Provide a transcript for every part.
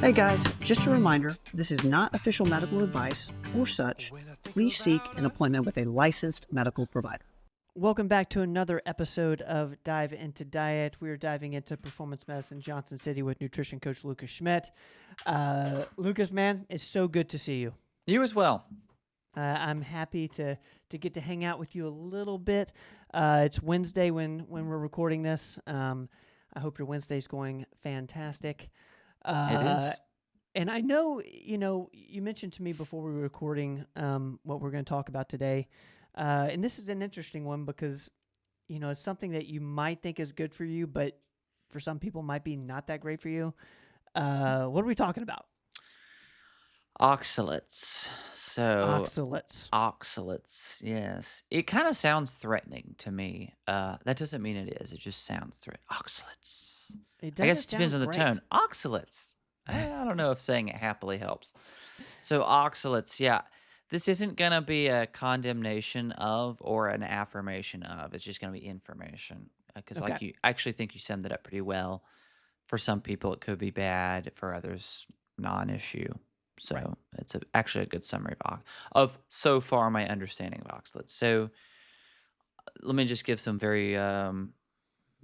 Hey guys, just a reminder, this is not official medical advice or such. Please seek an appointment with a licensed medical provider. Welcome back to another episode of Dive Into Diet. We're diving into performance medicine, Johnson City, with nutrition coach Lucas Schmidt. Lucas, man, it's so good to see you. You as well. I'm happy to get to hang out with you a little bit. It's Wednesday when we're recording this. I hope your Wednesday's going fantastic. It is. And I know, you mentioned to me before we were recording what we're going to talk about today. And this is an interesting one because, it's something that you might think is good for you, but for some people might be not that great for you. What are we talking about? Oxalates. Oxalates, yes. It kind of sounds threatening to me. That doesn't mean it is. It just sounds threatening. Oxalates. I guess it depends on the tone. Oxalates. I don't know if saying it happily helps. So oxalates, yeah. This isn't going to be a condemnation of or an affirmation of. It's just going to be information. Because I actually think you summed it up pretty well. For some people, it could be bad. For others, non-issue. So it's actually a good summary of so far my understanding of oxalates. So let me just give some very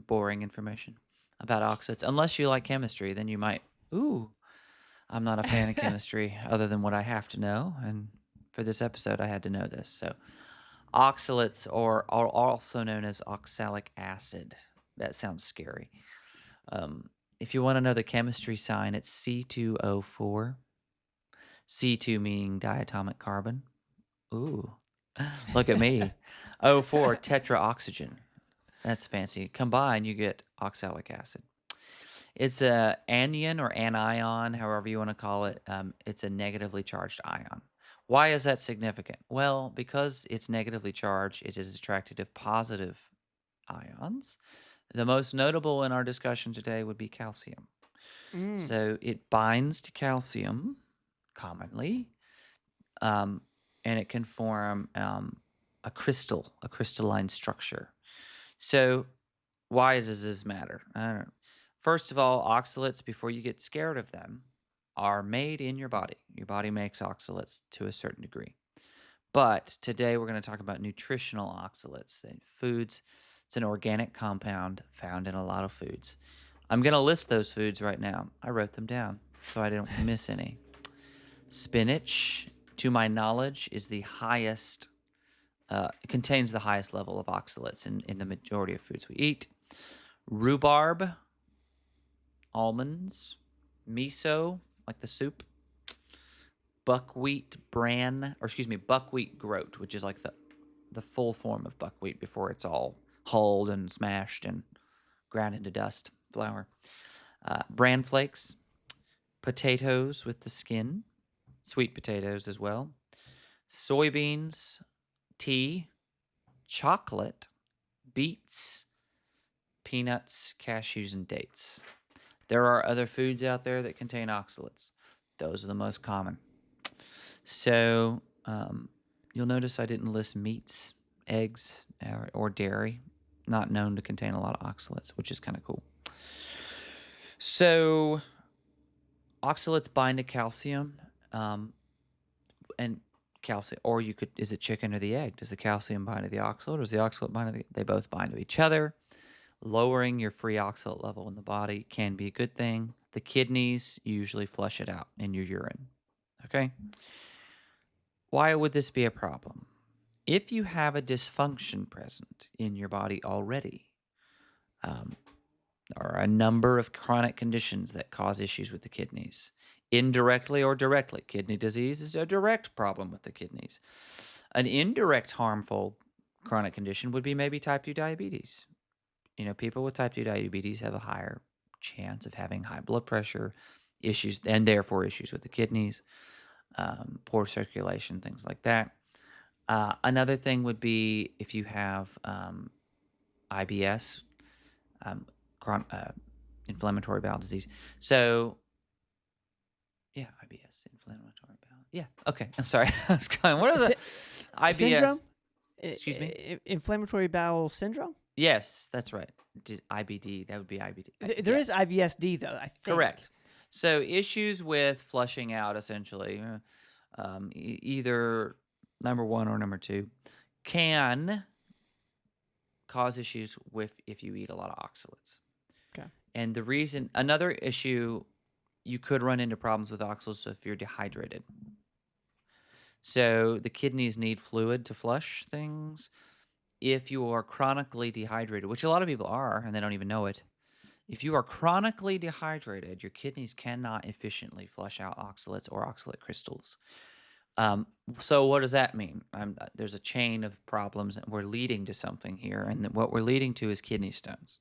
boring information about oxalates. Unless you like chemistry, then you might, I'm not a fan of chemistry other than what I have to know. And for this episode, I had to know this. So oxalates are also known as oxalic acid. That sounds scary. If you want to know the chemistry sign, it's C2O4. C2 meaning diatomic carbon. Ooh, look at me. O4, tetraoxygen. That's fancy. Combine, you get oxalic acid. It's a anion or anion, however you want to call it. It's a negatively charged ion. Why is that significant? Well, because it's negatively charged, it is attracted to positive ions. The most notable in our discussion today would be calcium. So it binds to calcium commonly, and it can form a crystalline structure. So why does this matter? I don't know. First of all, oxalates, before you get scared of them, are made in your body. Your body makes oxalates to a certain degree. But today we're going to talk about nutritional oxalates. Foods, it's an organic compound found in a lot of foods. I'm going to list those foods right now. I wrote them down so I don't miss any. Spinach, to my knowledge, is the highest, it contains the highest level of oxalates in the majority of foods we eat. Rhubarb, almonds, miso, like the soup, buckwheat groat, which is like the full form of buckwheat before it's all hulled and smashed and ground into dust, flour. Bran flakes, potatoes with the skin, sweet potatoes as well, soybeans, tea, chocolate, beets, peanuts, cashews, and dates. There are other foods out there that contain oxalates. Those are the most common. So you'll notice I didn't list meats, eggs, or dairy, not known to contain a lot of oxalates, which is kind of cool. So oxalates bind to calcium. And calcium, or is it chicken or the egg? Does the calcium bind to the oxalate, or does the oxalate bind to they both bind to each other? Lowering your free oxalate level in the body can be a good thing. The kidneys usually flush it out in your urine. Okay? Why would this be a problem? If you have a dysfunction present in your body already, there are a number of chronic conditions that cause issues with the kidneys. Indirectly or directly. Kidney disease is a direct problem with the kidneys. An indirect harmful chronic condition would be maybe type 2 diabetes. People with type 2 diabetes have a higher chance of having high blood pressure issues, and therefore issues with the kidneys, poor circulation, things like that. Another thing would be if you have IBS, inflammatory bowel disease. So yeah, IBS, inflammatory bowel. Yeah, okay. I'm sorry. I was going, what is it? IBS. Syndrome? Excuse me? Inflammatory bowel syndrome? Yes, that's right. IBD, that would be IBD. There is IBSD, though, I think. Correct. So issues with flushing out, essentially, either number one or number two, can cause issues with if you eat a lot of oxalates. Okay. And the reason, another issue, you could run into problems with oxalates if you're dehydrated. So the kidneys need fluid to flush things. If you are chronically dehydrated, which a lot of people are, and they don't even know it, if you are chronically dehydrated, your kidneys cannot efficiently flush out oxalates or oxalate crystals. So what does that mean? There's a chain of problems, and we're leading to something here, and what we're leading to is kidney stones.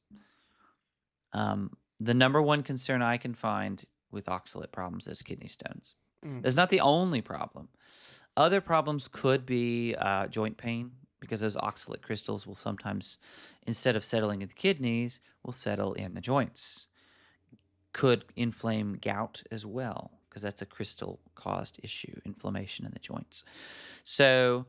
The number one concern I can find with oxalate problems is kidney stones. That's not the only problem. Other problems could be joint pain, because those oxalate crystals will sometimes, instead of settling in the kidneys, will settle in the joints. Could inflame gout as well, because that's a crystal-caused issue, inflammation in the joints. So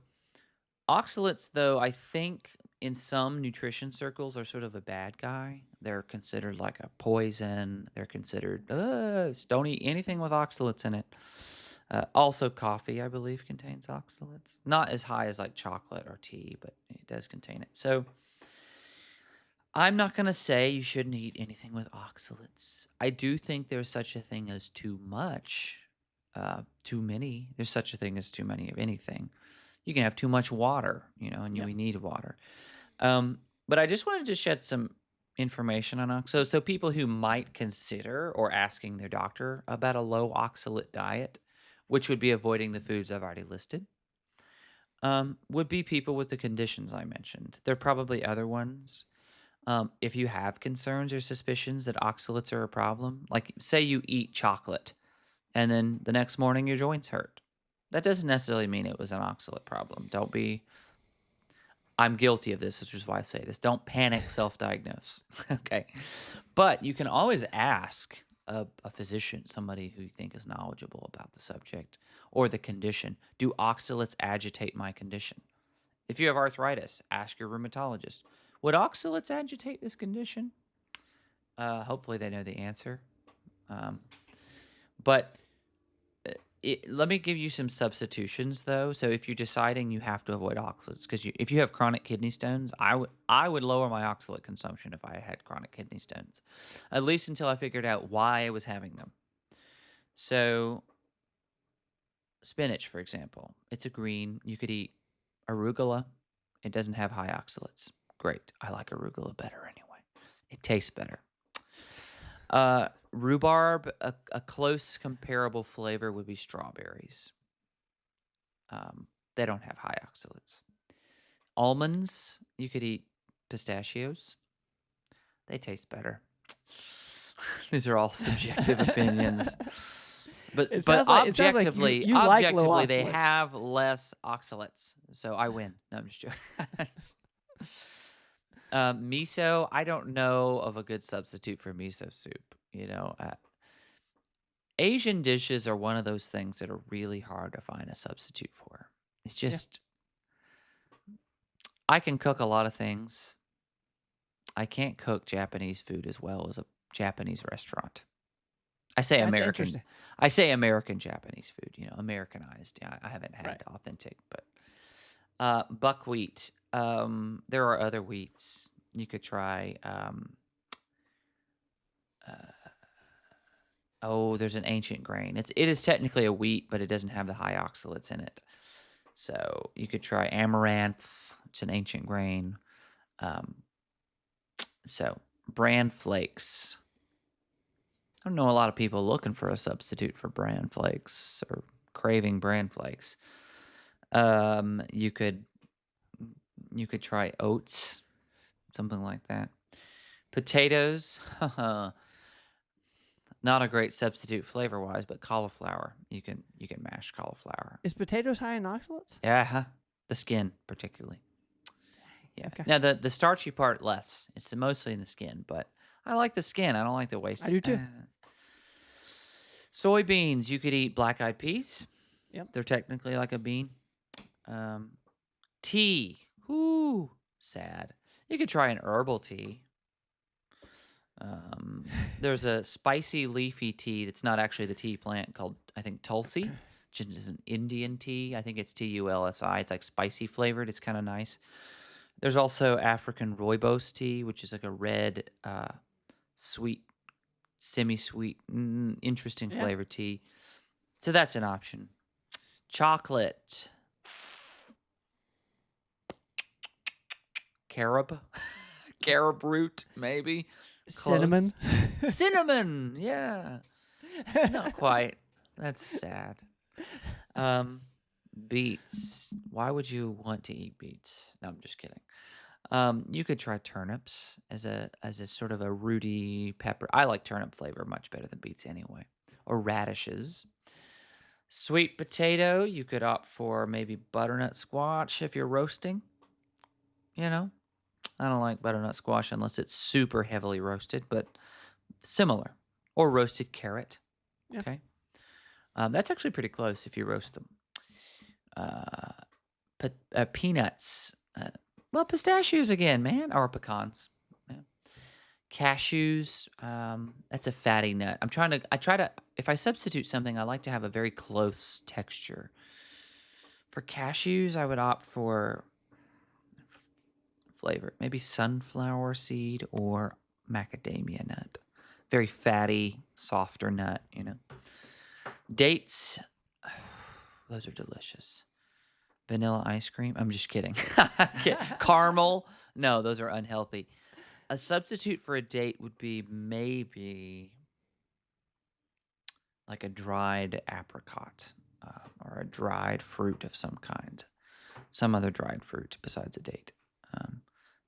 oxalates, though, I think in some nutrition circles are sort of a bad guy. They're considered like a poison. They're considered, don't eat anything with oxalates in it. Also, coffee, I believe, contains oxalates. Not as high as like chocolate or tea, but it does contain it. So I'm not going to say you shouldn't eat anything with oxalates. I do think there's such a thing as too much, too many. There's such a thing as too many of anything. You can have too much water, and we need water. But I just wanted to shed some information on oxalates. So people who might consider or asking their doctor about a low oxalate diet, which would be avoiding the foods I've already listed, would be people with the conditions I mentioned. There are probably other ones. If you have concerns or suspicions that oxalates are a problem, like say you eat chocolate and then the next morning your joints hurt, that doesn't necessarily mean it was an oxalate problem. I'm guilty of this, which is why I say this. Don't panic, self-diagnose. Okay. But you can always ask a physician, somebody who you think is knowledgeable about the subject or the condition, do oxalates agitate my condition? If you have arthritis, ask your rheumatologist, would oxalates agitate this condition? Hopefully they know the answer. But let me give you some substitutions, though. So if you're deciding you have to avoid oxalates, because if you have chronic kidney stones, I would lower my oxalate consumption if I had chronic kidney stones, at least until I figured out why I was having them. So spinach, for example, it's a green. You could eat arugula. It doesn't have high oxalates. Great. I like arugula better anyway. It tastes better. Rhubarb, a close comparable flavor would be strawberries. They don't have high oxalates. Almonds, you could eat pistachios. They taste better. These are all subjective opinions. But objectively, objectively they have less oxalates. So I win. No, I'm just joking. Miso, I don't know of a good substitute for miso soup. Asian dishes are one of those things that are really hard to find a substitute for. It's just, I can cook a lot of things. I can't cook Japanese food as well as a Japanese restaurant. I say American Japanese food, Americanized. Yeah, I haven't had authentic, but buckwheat. There are other wheats. You could try. There's an ancient grain. It is technically a wheat, but it doesn't have the high oxalates in it. So you could try amaranth. It's an ancient grain. So bran flakes. I don't know a lot of people looking for a substitute for bran flakes or craving bran flakes. You could try oats, something like that. Potatoes, not a great substitute flavor-wise, but cauliflower, you can mash cauliflower. Is potatoes high in oxalates? Yeah, the skin particularly. Yeah. Okay. Now the starchy part less. It's mostly in the skin, but I like the skin. I don't like the waste. I do too. Soybeans, you could eat black-eyed peas. Yep. They're technically like a bean. Tea. Sad. You could try an herbal tea. There's a spicy leafy tea that's not actually the tea plant called, I think, Tulsi, which is an Indian tea. I think it's Tulsi. It's like spicy flavored. It's kind of nice. There's also African rooibos tea, which is like a red, sweet, semi-sweet, interesting Yeah. flavored tea. So that's an option. Chocolate. Carob. Carob root, maybe. Cinnamon. Close. Cinnamon, yeah. Not quite. That's sad. Beets. Why would you want to eat beets? No, I'm just kidding. You could try turnips as a sort of a rooty pepper. I like turnip flavor much better than beets anyway. Or radishes. Sweet potato, you could opt for maybe butternut squash if you're roasting. You know, I don't like butternut squash unless it's super heavily roasted, but similar. Or roasted carrot. Yeah. Okay. That's actually pretty close if you roast them. Peanuts. Well, pistachios again, man, or pecans. Yeah. Cashews. That's a fatty nut. If I substitute something, I like to have a very close texture. For cashews, I would opt for flavor, maybe sunflower seed or macadamia nut. Very fatty, softer nut, Dates, those are delicious. Vanilla ice cream? I'm just kidding. Caramel? No, those are unhealthy. A substitute for a date would be maybe like a dried apricot or a dried fruit of some kind. Some other dried fruit besides a date.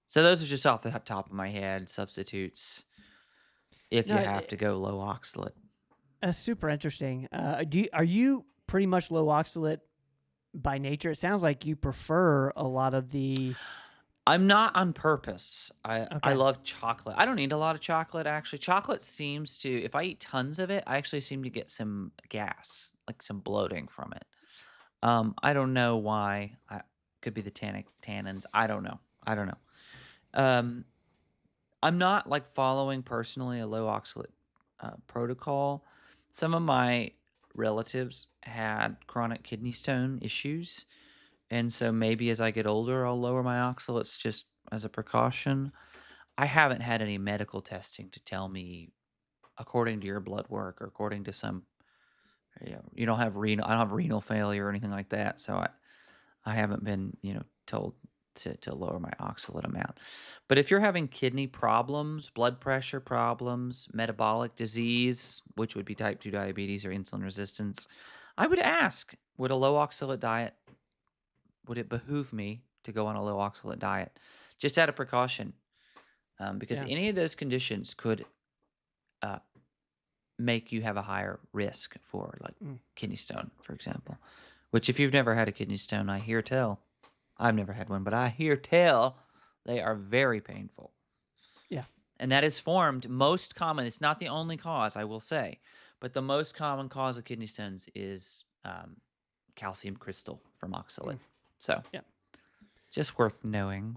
So those are just off the top of my head, substitutes if you have to go low oxalate. That's super interesting. Are you pretty much low oxalate by nature? It sounds like you prefer a lot of the... I'm not on purpose. I love chocolate. I don't eat a lot of chocolate, actually. Chocolate seems to, if I eat tons of it, I actually seem to get some gas, like some bloating from it. I don't know why. Could be the tannins. I don't know. I'm not like following personally a low oxalate protocol. Some of my relatives had chronic kidney stone issues. And so maybe as I get older, I'll lower my oxalates just as a precaution. I haven't had any medical testing to tell me, according to your blood work or according to some, you don't have I don't have renal failure or anything like that. So I haven't been, told to lower my oxalate amount. But if you're having kidney problems, blood pressure problems, metabolic disease, which would be type 2 diabetes or insulin resistance, I would ask, would a low oxalate diet, would it behoove me to go on a low oxalate diet? Just out of precaution. Because any of those conditions could make you have a higher risk for like kidney stone, for example. Which if you've never had a kidney stone, I hear tell. I've never had one, but I hear tell they are very painful. Yeah. And that is formed most common. It's not the only cause, I will say. But the most common cause of kidney stones is calcium crystal from oxalate. So, just worth knowing.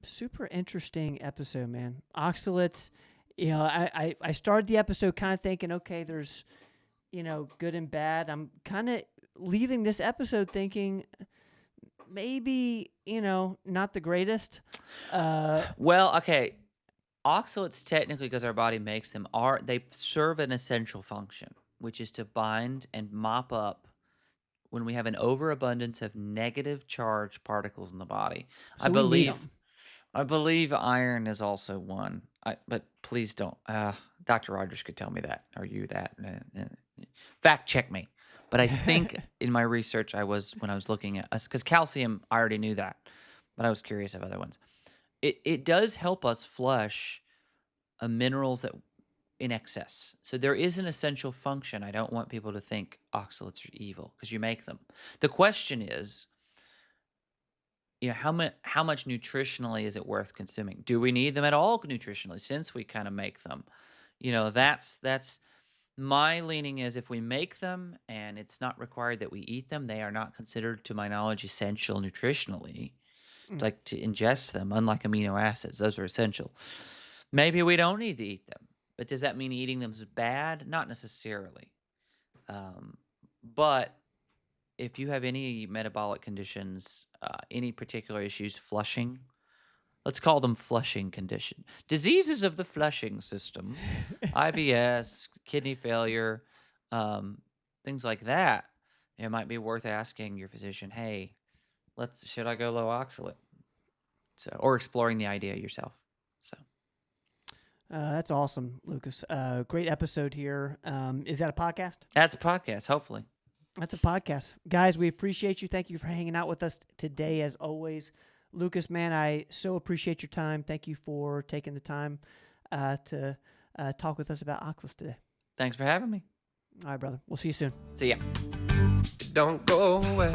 Super interesting episode, man. Oxalates, I started the episode kind of thinking, okay, there's, good and bad. I'm kind of leaving this episode thinking maybe, not the greatest. Well, okay. Oxalates, technically, because our body makes them, they serve an essential function, which is to bind and mop up when we have an overabundance of negative charged particles in the body. So we need 'em. I believe iron is also one. But please don't. Dr. Rogers could tell me that, or you that. Fact check me. But I think in my research, when I was looking at us, because calcium, I already knew that, but I was curious of other ones. It does help us flush minerals that in excess. So there is an essential function. I don't want people to think oxalates are evil because you make them. The question is, how much nutritionally is it worth consuming? Do we need them at all nutritionally since we kind of make them? That's my leaning is if we make them and it's not required that we eat them, they are not considered, to my knowledge, essential nutritionally, like to ingest them, unlike amino acids. Those are essential. Maybe we don't need to eat them, but does that mean eating them is bad? Not necessarily. But if you have any metabolic conditions, any particular issues, flushing, let's call them flushing condition. Diseases of the flushing system, IBS, kidney failure, things like that. It might be worth asking your physician, hey, should I go low oxalate? So, or exploring the idea yourself. So. That's awesome, Lucas. Great episode here. Is that a podcast? That's a podcast, hopefully. That's a podcast. Guys, we appreciate you. Thank you for hanging out with us today, as always. Lucas, man, I so appreciate your time. Thank you for taking the time to talk with us about oxalates today. Thanks for having me. All right, brother. We'll see you soon. See ya. Don't go away.